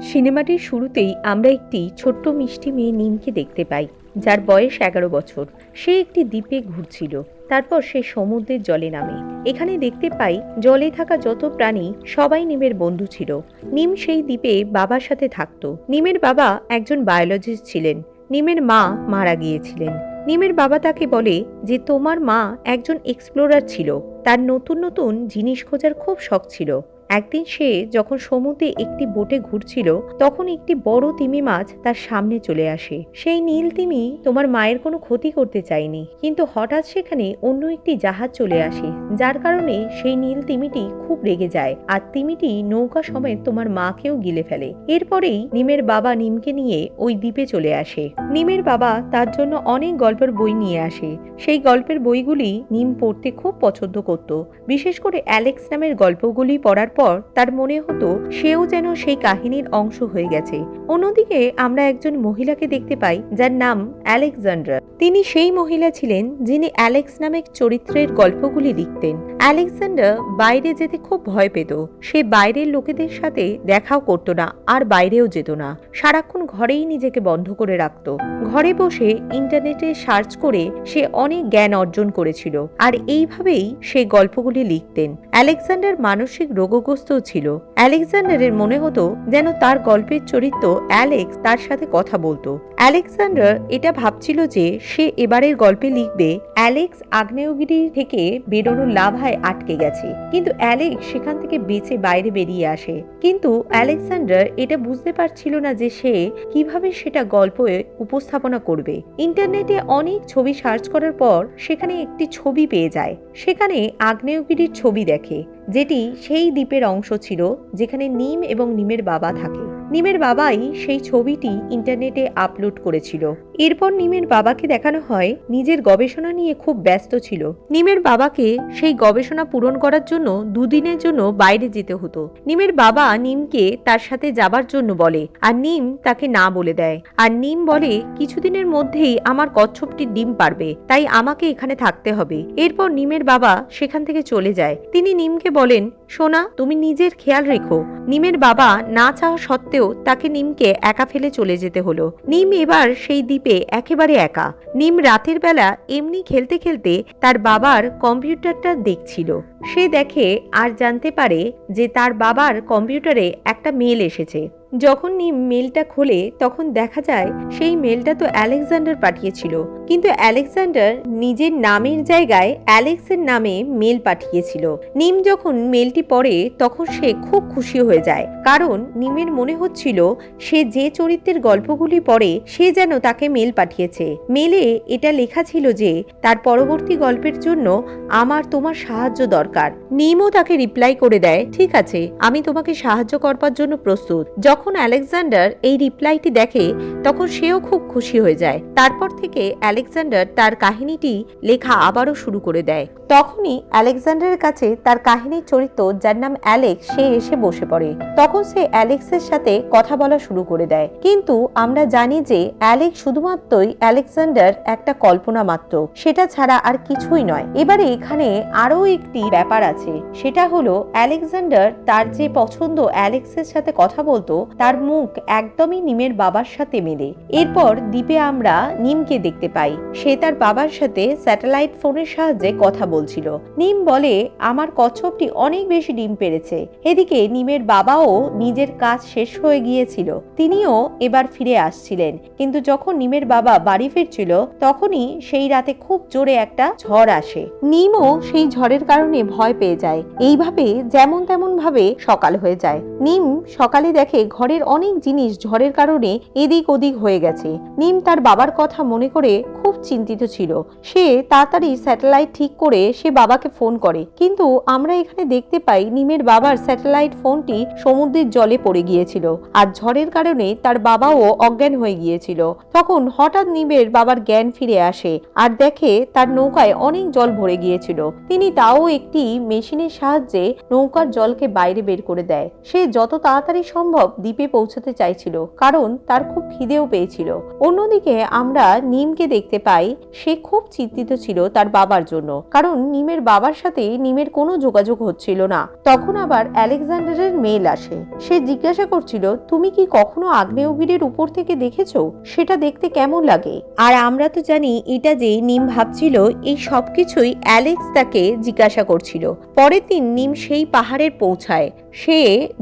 সিনেমাটির শুরুতেই আমরা একটি ছোট্ট মিষ্টি মেয়ে নিমকে দেখতে পাই, যার বয়স 11 বছর। সে একটি দ্বীপে ঘুরছিল। তারপর সে সমুদ্রের জলে নামে। এখানে দেখতে পাই জলে থাকা যত প্রাণী সবাই নিমের বন্ধু ছিল। নিম সেই দ্বীপে বাবার সাথে থাকতো। নিমের বাবা একজন বায়োলজিস্ট ছিলেন। নিমের মা মারা গিয়েছিলেন। নিমের বাবা তাকে বলে যে তোমার মা একজন এক্সপ্লোরার ছিল, তার নতুন নতুন জিনিস খোঁজার খুব শখ ছিল। একদিন সে যখন সমুদ্রে একটি বোটে ঘুরছিল, তখন একটি বড় তিমি মাছ তার সামনে চলে আসে। সেই নীল তিমি তোমার মায়ের কোনো ক্ষতি করতে চায়নি, কিন্তু হঠাৎ সেখানে অন্য একটি জাহাজ চলে আসে, যার কারণে সেই নীল তিমিটি খুব রেগে যায়, আর তিমিটি নৌকা সমেত তোমার মাকেও গিলে ফেলে। এরপরেই নিমের বাবা নিমকে নিয়ে ওই দ্বীপে চলে আসে। নিমের বাবা তার জন্য অনেক গল্পের বই নিয়ে আসে। সেই গল্পের বইগুলি নিম পড়তে খুব পছন্দ করত। বিশেষ করে অ্যালেক্স নামের গল্পগুলি পড়ার পর তার মনে হতো সেও যেন সেই কাহিনীর অংশ হয়ে গেছে। অন্যদিকে আমরা একজন মহিলাকে দেখতে পাই যার নাম আলেকজান্ড্রা। তিনি সেই মহিলা ছিলেন যিনি অ্যালেক্স নামের চরিত্রের গল্পগুলি লিখতেন। আলেকজান্ডার বাইরে যেতে খুব ভয় পেত। সে বাইরের লোকেদের সাথে দেখাও করত না, আর বাইরেও যেত না। সারাক্ষণ ঘরেই নিজেকে বন্ধ করে রাখত। ঘরে বসে ইন্টারনেটে সার্চ করে সে অনেক জ্ঞান অর্জন করেছিল, আর এইভাবেই সে গল্পগুলি লিখতেন। আলেকজান্ডার মানসিক রোগগ্রস্ত ছিল। আলেকজান্ডারের মনে হতো যেন তার গল্পের চরিত্র অ্যালেক্স তার সাথে কথা বলতো। আলেকজান্ডার এটা ভাবছিল যে সে এবারের গল্পে লিখবে অ্যালেক্স আগ্নেয়গিরি থেকে বেরোনোর লাভায় আটকে গেছে, কিন্তু অ্যালেক্স সেখান থেকে বেঁচে বাইরে বেরিয়ে আসে। কিন্তু আলেকজান্ডার এটা বুঝতে পারছিল না যে সে কিভাবে সেটা গল্পে উপস্থাপনা করবে। ইন্টারনেটে অনেক ছবি সার্চ করার পর সেখানে একটি ছবি পেয়ে যায়। সেখানে আগ্নেয়গিরির ছবি দেখে, যেটি সেই দ্বীপের অংশ ছিল যেখানে নিম এবং নিমের বাবা থাকে। নিমের বাবাই সেই ছবিটি ইন্টারনেটে আপলোড করেছিল। এরপর নিমের বাবাকে দেখানো হয় নিজের গবেষণা নিয়ে খুব ব্যস্ত ছিল। নিমের বাবাকে সেই গবেষণা পূরণ করার জন্য দুদিনের জন্য বাইরে যেতে হতো। নিমের বাবা নিমকে তার সাথে যাবার জন্য বলে, আর নিম তাকে না বলে দেয়। আর নিম বলে কিছুদিনের মধ্যেই আমার কচ্ছপটি ডিম পারবে, তাই আমাকে এখানে থাকতে হবে। এরপর নিমের বাবা সেখান থেকে চলে যায়। তিনি নিমকে বলেন, সোনা, তুমি নিজের খেয়াল রেখো। নিমের বাবা না চাওয়া সত্ত্বেও তাকে নিমকে একা ফেলে চলে যেতে হলো। নিম এবার সেই দ্বীপে একেবারে একা। নিম রাতের বেলা এমনি খেলতে খেলতে তার বাবার কম্পিউটারটা দেখছিল। সে দেখে আর জানতে পারে যে তার বাবার কম্পিউটারে একটা মেল এসেছে। যখন নিম মেলটা খোলে তখন দেখা যায় সেই মেলটা তো আলেকজান্ডার পাঠিয়েছিল, কিন্তু আলেকজান্ডার নিজের নামের জায়গায় অ্যালেক্সের নামে মেল পাঠিয়েছিল। নিম যখন মেলটি পড়ে তখন সে খুব খুশি হয়ে যায়, কারণ নিমের মনে হচ্ছিল সে যে চরিত্রের গল্পগুলি পড়ে সে যেন তাকে মেল পাঠিয়েছে। মেলে এটা লেখা ছিল যে তার পরবর্তী গল্পের জন্য আমার তোমার সাহায্য দরকার। নিমও তাকে রিপ্লাই করে দেয়, ঠিক আছে, আমি তোমাকে সাহায্য করবার জন্য প্রস্তুত। যখন আলেকজান্ডার এই রিপ্লাইটি দেখে তখন সেও খুব খুশি হয়ে যায়। তারপর থেকে আলেকজান্ডার তার কাহিনীটি লেখা আবারও শুরু করে দেয়। তখনই আলেকজান্ডারের কাছে তার কাহিনীর চরিত্র যার নাম অ্যালেক্স সে এসে বসে পড়ে। তখন সে অ্যালেক্সের সাথে কথা বলা শুরু করে দেয়, কিন্তু আমরা জানি যে অ্যালেক্স শুধুমাত্রই আলেকজান্ডার একটা কল্পনা মাত্র, সেটা ছাড়া আর কিছুই নয়। এবারে এখানে আরো একটি ব্যাপার আছে, সেটা হলো আলেকজান্ডার তার যে পছন্দ অ্যালেক্সের সাথে কথা বলতো তার মুখ একদমই নিমের বাবার সাথে মেলে। এরপর দ্বীপে আমরা নিমকে দেখতে পাই। সে তার বাবার সাথে স্যাটেলাইট ফোনের সাহায্যে কথা বলছিল। নিম বলে আমার কচ্ছপটি অনেক বেশি ডিম পেড়েছে। এদিকে নিমের বাবাও নিজের কাজ শেষ হয়ে গিয়েছিল, তিনিও এবার ফিরে আসছিলেন। কিন্তু যখন নিমের বাবা বাড়ি ফিরছিল তখনই সেই রাতে খুব জোরে একটা ঝড় আসে। নিমও সেই ঝড়ের কারণে ভয় পেয়ে যায়। এইভাবে যেমন তেমন ভাবে সকাল হয়ে যায়। নিম সকালে দেখে ঘরের অনেক জিনিস ঝড়ের কারণে এদিক ওদিক হয়ে গেছে। নিম তার বাবার কথা মনে করে খুব চিন্তিত ছিল। সে তাড়াতাড়ি স্যাটেলাইট ঠিক করে সে বাবাকে ফোন করে, কিন্তু আমরা এখানে দেখতে পাই নিমের বাবার স্যাটেলাইট ফোনটি সমুদ্রের জলে পড়ে গিয়েছিল, আর ঝড়ের কারণে তার বাবাও অজ্ঞান হয়ে গিয়েছিল। তখন হঠাৎ নিমের বাবার জ্ঞান ফিরে আসে আর দেখে তার নৌকায় অনেক জল ভরে গিয়েছিল। তিনি তাও একটি মেশিনের সাহায্যে নৌকার জলকে বাইরে বের করে দেয়। সে যত তাড়াতাড়ি সম্ভব দ্বীপে পৌঁছতে চাইছিল, কারণ তার খুব খিদেও পেয়েছিল। অন্যদিকে আমরা নিমকে দেখতে পাই, সে খুব চিন্তিত ছিল তার বাবার জন্য, কারণ নিমের বাবার সাথে নিমের কোনো যোগাযোগ হচ্ছিল না। তখন আবার আলেকজান্ডারের মেল আসে। সে জিজ্ঞাসা করছিল, তুমি কি কখনো আগ্নেয়গিরির উপর থেকে দেখেছো? সেটা দেখতে কেমন লাগে? আর আমরা তো জানি এটা যে নিম ভাবছিল এই সবকিছুই অ্যালেক্স তাকে জিজ্ঞাসা করছিল। পরের দিন নিম সেই পাহাড়ের পৌঁছায়। সে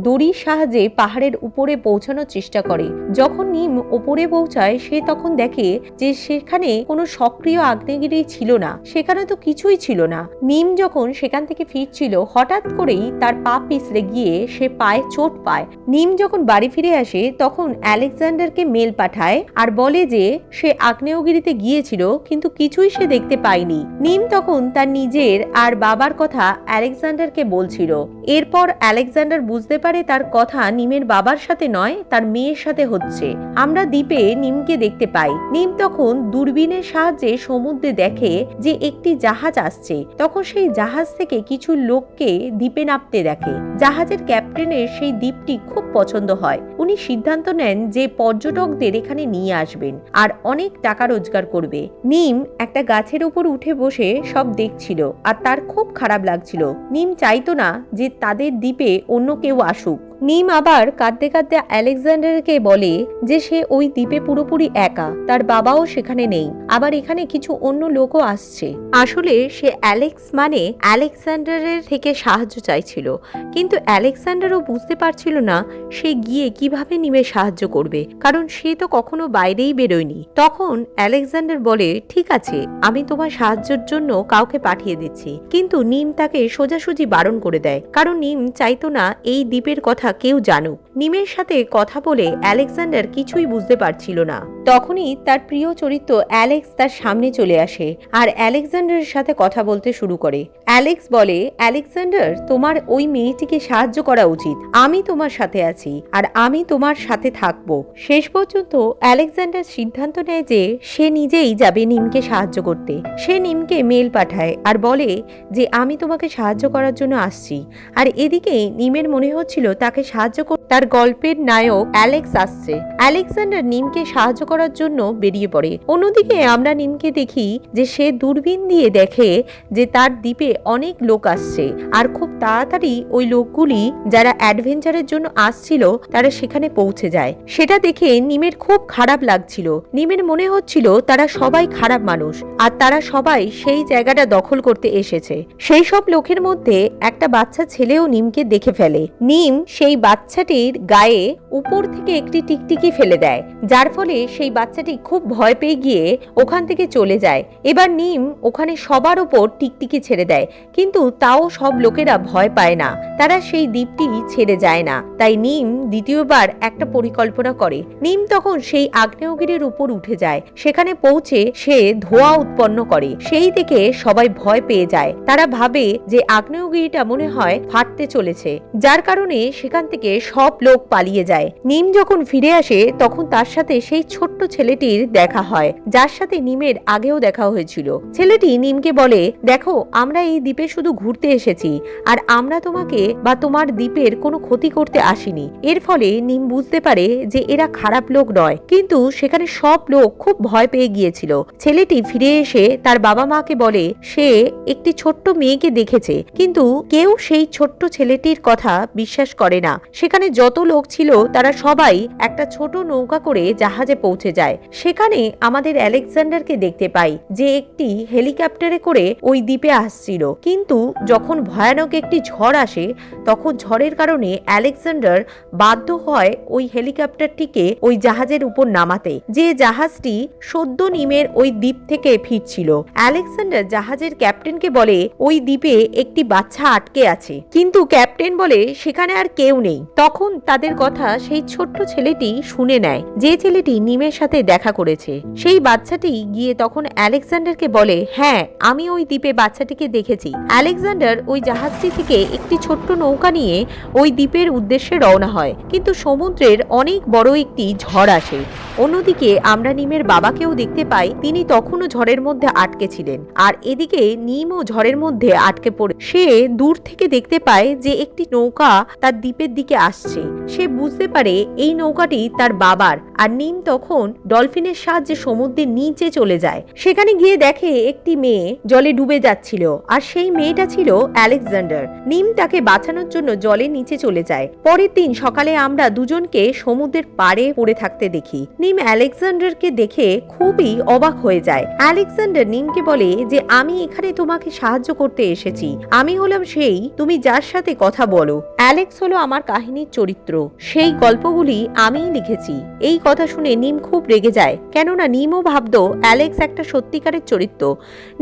দড়ির সাহায্যে পাহাড়ের উপরে পৌঁছানোর চেষ্টা করে। যখন নিম উপরে পৌঁছায়, সে তখন দেখে যে সেখানে কোনো সক্রিয় আগ্নেয়গিরি ছিল না, সেখানে তো কিছুই ছিল না। নিম যখন সেখান থেকে ফিরছিল, হঠাৎ করেই তার পা পিছলে গিয়ে সে পায়ে চোট পায়। নিম যখন বাড়ি ফিরে আসে, তখন আলেকজান্ডারকে মেল পাঠায় আর বলে যে সে আগ্নেয়গিরিতে গিয়েছিল, কিন্তু কিছুই সে দেখতে পায়নি। নিম তখন তার নিজের আর বাবার কথা আলেকজান্ডারকে বলছিল। এরপর আলেকজান্ডার বুঝতে পারে তার কথা নিমের বাবার সাথে নয়, তার মেয়ের সাথে হচ্ছে। আমরা দ্বীপে নিমকে দেখতে পাই। নিম তখন দূরবীনের সাহায্যে সমুদ্রে দেখে যে একটি জাহাজ আসছে। তখন সেই জাহাজ থেকে কিছু লোককে দ্বীপে নামতে দেখে। জাহাজের ক্যাপ্টেনের সেই দ্বীপটি খুব পছন্দ হয়। উনি সিদ্ধান্ত নেন যে পর্যটকদের এখানে নিয়ে আসবেন আর অনেক টাকা রোজগার করবে। নিম একটা গাছের উপর উঠে বসে সব দেখছিল আর তার খুব খারাপ লাগছিল। নিম চাইতো না যে তাদের দ্বীপে অন্য কেউ আসুক। নিম আবার কাঁদতে কাঁদতে আলেকজান্ডারকে বলে যে সে ওই দ্বীপে পুরোপুরি একা, তার বাবাও সেখানে নেই, আবার এখানে কিছু অন্য লোকও আসছে। আসলে সে অ্যালেক্স মানে আলেকজান্ডারের থেকে সাহায্য চাইছিল, কিন্তু আলেকজান্ডারও বুঝতে পারছিল না সে গিয়ে কিভাবে নিমের সাহায্য করবে, কারণ সে তো কখনো বাইরেই বেরোয়নি। তখন আলেকজান্ডার বলে, ঠিক আছে, আমি তোমার সাহায্যের জন্য কাউকে পাঠিয়ে দিচ্ছি। কিন্তু নিম তাকে সোজাসুজি বারণ করে দেয়, কারণ নিম চাইতো না এই দ্বীপের কথা কেউ জানুক। নিমের সাথে কথা বলে আলেকজান্ডার কিছুই বুঝতে পারছিল না। তখনই তার প্রিয় চরিত্র অ্যালেক্স তার সামনে চলে আসে আর আলেকজান্ডারের সাথে কথা বলতে শুরু করে। অ্যালেক্স বলে, আলেকজান্ডার, তোমার ওই মেয়েটিকে সাহায্য করা উচিত। আমি তোমার সাথে আছি আর আমি তোমার সাথে থাকবো। শেষ পর্যন্ত আলেকজান্ডার সিদ্ধান্ত নেয় যে সে নিজেই যাবে নিমকে সাহায্য করতে। সে নিমকে মেল পাঠায় আর বলে যে আমি তোমাকে সাহায্য করার জন্য আসছি। আর এদিকে নিমের মনে হচ্ছিল তাকে সাহায্য করতে তার গল্পের নায়ক অ্যালেক্স আসছে। আলেকজান্ডার নিমকে সাহায্য করার জন্য বেরিয়ে পড়ে। অন্যদিকে আমরা নিমকে দেখি যে সে দূরবীন দিয়ে দেখে যে তার দ্বীপে অনেক লোক আসছে আর খুব তাড়াতাড়ি ওই লোকগুলি যারা অ্যাডভেঞ্চারের জন্য আসছিল তারা সেখানে পৌঁছে যায়। সেটা দেখে নিমের খুব খারাপ লাগছিল। নিমের মনে হচ্ছিল তারা সবাই খারাপ মানুষ আর তারা সবাই সেই জায়গাটা দখল করতে এসেছে। সেই সব লোকের মধ্যে একটা বাচ্চা ছেলেও নিমকে দেখে ফেলে। নিম সেই বাচ্চাটির গায়ে উপর থেকে একটি টিকটিকি ফেলে দেয়, যার ফলে সেই বাচ্চাটি খুব ভয় পেয়ে গিয়ে ওখান থেকে চলে যায়। এবার নিম ওখানে সবার ওপর টিকটিকি ছেড়ে দেয়, কিন্তু তাও সব লোকেরা ভয় পায় না, তারা সেই দ্বীপটি ছেড়ে যায় না। তাই নিম দ্বিতীয়বার একটা পরিকল্পনা করে। নিম তখন সেই আগ্নেয়গিরির উপর উঠে যায়। সেখানে পৌঁছে সে ধোঁয়া উৎপন্ন করে। সেই থেকে সবাই ভয় পেয়ে যায়। তারা ভাবে যে আগ্নেয়গিরিটা মনে হয় ফাটতে চলেছে, যার কারণে সেখান থেকে সব লোক পালিয়ে যায়। নিম যখন ফিরে আসে তখন তার সাথে সেই ছোট্ট ছেলেটির দেখা হয়, যার সাথে নিমের আগেও দেখা হয়েছিল। ছেলেটি নিমকে বলে, দেখো, আমরা এই দ্বীপে শুধু ঘুরতে এসেছি আর আমরা তোমাকে বা তোমার দ্বীপের কোনো ক্ষতি করতে আসিনি। এর ফলে নিম বুঝতে পারে যে এরা খারাপ লোক নয়, কিন্তু সেখানে সব লোক খুব ভয় পেয়ে গিয়েছিল। ছেলেটি ফিরে এসে তার বাবা মাকে বলে সে একটি ছোট্ট মেয়েকে দেখেছে, কিন্তু কেউ সেই ছোট্ট ছেলেটির কথা বিশ্বাস করে না। সেখানে যত লোক ছিল তারা সবাই একটা ছোট নৌকা করে জাহাজে পৌঁছে যায়। সেখানে আমাদের আলেকজান্ডারকে দেখতে পাই যে একটি হেলিকপ্টারে করে ওই দ্বীপে আসছিল, কিন্তু যখন ভয়ানক একটি ঝড় আসে তখন ঝড়ের কারণে আলেকজান্ডার বাধ্য হয় ওই হেলিকপ্টারটিকে ওই জাহাজের উপর নামাতে, যে জাহাজটি সদ্য নিমের ওই দ্বীপ থেকে ফিরছিল। আলেকজান্ডার জাহাজের ক্যাপ্টেনকে বলে ওই দ্বীপে একটি বাচ্চা আটকে আছে, কিন্তু ক্যাপ্টেন বলে সেখানে আর কেউ নেই। তখন তাদের কথা সেই ছোট্ট ছেলেটি শুনে নেয়, যে ছেলেটি নিমের সাথে দেখা করেছে। সেই বাচ্চাটি গিয়ে তখন আলেকজান্ডারকে বলে, হ্যাঁ, আমি ওই দ্বীপে বাচ্চাটিকে দেখেছি। আলেকজান্ডার ওই জাহাজটি থেকে একটি ছোট্ট নৌকা নিয়ে ওই দ্বীপের উদ্দেশ্যে রওনা হয়, কিন্তু সমুদ্রের অনেক বড় একটি ঝড় আসে। অন্যদিকে আমরা নিমের বাবাকেও দেখতে পাই, তিনি তখনও ঝড়ের মধ্যে আটকে ছিলেন। আর এদিকে নিমও ঝড়ের মধ্যে আটকে পড়ে সে দূর থেকে দেখতে পায় যে একটি নৌকা তার দ্বীপের দিকে আসছে। সে বুঝতে পারে এই নৌকাটি তার বাবার। আর নিম তখন ডলফিনের সাহায্যে সমুদ্রের নিচে চলে যায়। সেখানে গিয়ে দেখে একটি মেয়ে জলে ডুবে যাচ্ছিল, আর সেই মেয়েটা ছিল আলেকজান্ডার। নিম তাকে বাঁচানোর জন্য জলের নিচে চলে যায়। পরের দিন সকালে আমরা দুজনকে সমুদ্রের পাড়ে পড়ে থাকতে দেখি। নিম আলেকজান্ডারকে দেখে খুবই অবাক হয়ে যায়। আলেকজান্ডার নিমকে বলে যে আমি এখানে তোমাকে সাহায্য করতে এসেছি, আমি হলাম সেই তুমি যার সাথে কথা বলো। অ্যালেক্স হলো আমার কাহিনীর চরিত্র, সেই গল্পগুলি আমিই লিখেছি। এই কথা শুনে নিম খুব রেগে যায়, কেননা নিমও ভাবতো অ্যালেক্স একটা সত্যিকারের চরিত্র।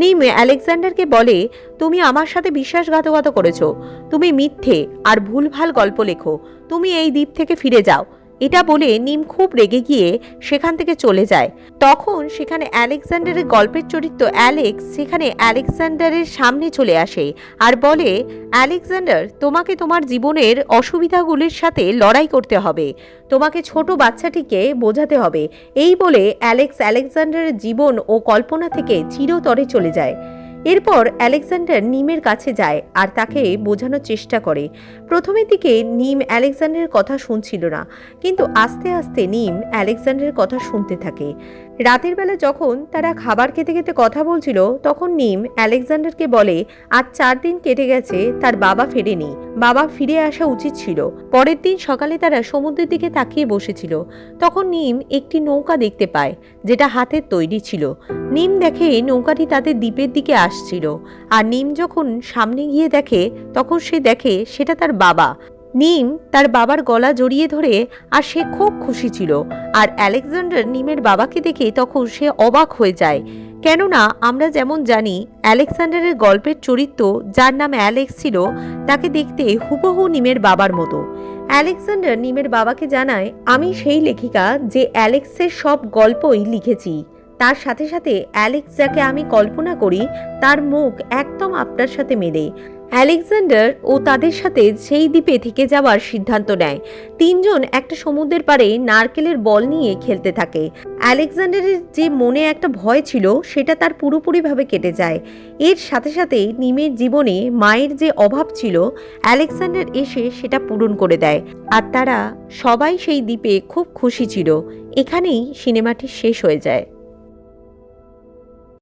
নিম আলেকজান্ডারকে বলে, তুমি আমার সাথে বিশ্বাসঘাতকতা করেছো, তুমি মিথ্যে আর ভুলভাল গল্প লেখো, তুমি এই দ্বীপ থেকে ফিরে যাও। এটা বলে নিম খুব রেগে গিয়ে সেখান থেকে চলে যায়। তখন সেখানে আলেকজান্ডারের গল্পের চরিত্র অ্যালেক্স সেখানে আলেকজান্ডারের সামনে চলে আসে আর বলে, আলেকজান্ডার, তোমাকে তোমার জীবনের অসুবিধাগুলির সাথে লড়াই করতে হবে, তোমাকে ছোট বাচ্চাটিকে বোঝাতে হবে। এই বলে অ্যালেক্স আলেকজান্ডারের জীবন ও কল্পনা থেকে চিরতরে চলে যায়। এরপর আলেকজান্ডার নিমের কাছে যায় আর তাকে বোঝানোর চেষ্টা করে। প্রথমের দিকে নিম আলেকজান্ডারের কথা শুনছিল না, কিন্তু আস্তে আস্তে নিম আলেকজান্ডারের কথা শুনতে থাকে। রাতের বেলা যখন তারা খাবার খেতে খেতে কথা বলছিল, তখন নিম আলেকজান্ডারকে বলে, আজ 4 দিন কেটে গেছে, তার বাবা ফেরেনি, বাবা ফিরে আসা উচিত ছিল। পরের দিন সকালে তারা সমুদ্রের দিকে তাকিয়ে বসেছিল। তখন নিম একটি নৌকা দেখতে পায়, যেটা হাতের তৈরি ছিল। নিম দেখে নৌকাটি তাদের দ্বীপের দিকে আসছিল। আর নিম যখন সামনে গিয়ে দেখে, তখন সে দেখে সেটা তার বাবা। নিম তার বাবার গলা জড়িয়ে ধরে, আর সে খুব খুশি ছিল। আর আলেকজান্ডার নিমের বাবাকে দেখে তখন সে অবাক হয়ে যায়, কেননা আমরা যেমন জানি আলেকজান্ডারের গল্পের চরিত্র যার নাম অ্যালেক্স ছিল, তাকে দেখতে হুবহু নিমের বাবার মতো। আলেকজান্ডার নিমের বাবাকে জানায়, আমি সেই লেখিকা যে অ্যালেক্সের সব গল্পই লিখেছি। তার সাথে সাথে অ্যালেক্স যাকে আমি কল্পনা করি তার মুখ একদম আপনার সাথে মেলে। আলেকজান্ডার ও তাদের সাথে সেই দ্বীপে থেকে যাওয়ার সিদ্ধান্ত নেয়। 3 জন একটা সমুদ্রের পাড়ে নারকেলের বল নিয়ে খেলতে থাকে। আলেকজান্ডারের যে মনে একটা ভয় ছিল, সেটা তার পুরোপুরিভাবে কেটে যায়। এর সাথে সাথে নিমের জীবনে মায়ের যে অভাব ছিল, আলেকজান্ডার এসে সেটা পূরণ করে দেয়। আর তারা সবাই সেই দ্বীপে খুব খুশি ছিল। এখানেই সিনেমাটি শেষ হয়ে যায়।